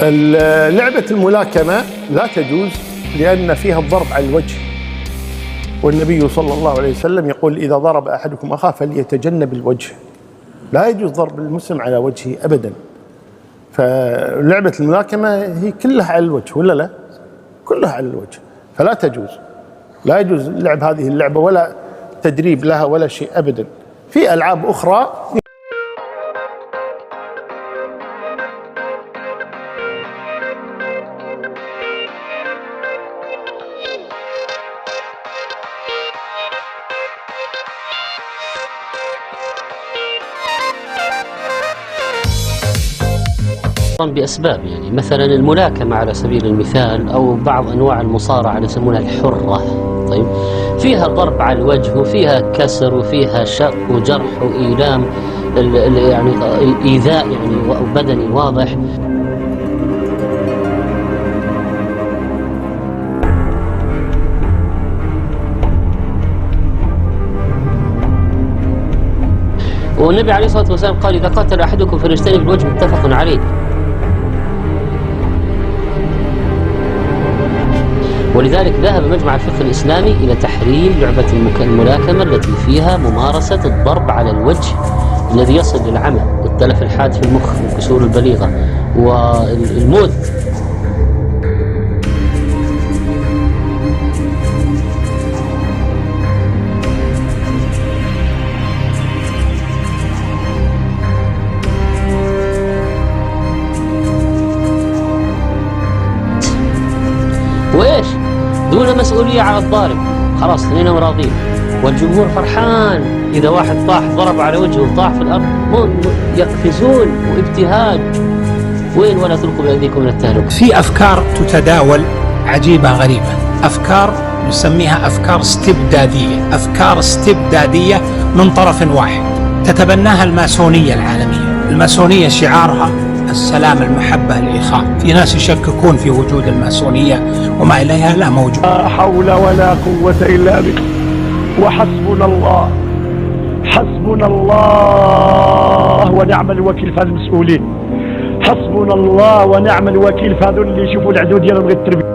لعبة الملاكمة لا تجوز لأن فيها الضرب على الوجه، والنبي صلى الله عليه وسلم يقول إذا ضرب أحدكم أخاه فليتجنب الوجه، لا يجوز ضرب المسلم على وجهه أبدا. فلعبة الملاكمة هي كلها على الوجه ولا لا؟ كلها على الوجه، فلا تجوز، لا يجوز لعب هذه اللعبة ولا تدريب لها ولا شيء أبدا. في ألعاب أخرى. بأسباب، يعني مثلا الملاكمة على سبيل المثال أو بعض أنواع المصارعة يسمونها الحرة، طيب فيها ضرب على الوجه وفيها كسر وفيها شق وجرح وإيلام، يعني الإيذاء يعني بدني واضح. والنبي عليه الصلاة والسلام قال إذا قتل أحدكم فليجتنب الوجه، متفق عليه. ولذلك ذهب مجمع الفقه الإسلامي إلى تحريم لعبة الملاكمة التي فيها ممارسة الضرب على الوجه الذي يصل للعمى والتلف الحاد في المخ والكسور البليغة والموت. وإيش؟ دون مسؤولية على الضارب، خلاص اثنينهم راضين والجمهور فرحان. إذا واحد طاح ضرب على وجهه وطاح في الأرض يقفزون وابتهاج. وين ولا تلقوا بأيديكم من التهلكة. في أفكار تتداول عجيبة غريبة، أفكار نسميها أفكار استبدادية، أفكار استبدادية من طرف واحد تتبناها الماسونية العالمية. الماسونية شعارها السلام، المحبة، الإخاء. في ناس يشككون في وجود الماسونية وما إليها لا موجود. لا حول ولا قوة إلا بالله، وحسبنا الله، حسبنا الله ونعم الوكيل في هذه المسؤولين، حسبنا الله ونعم الوكيل في هذول اللي يشوفوا العدو ديالهم غير التربية.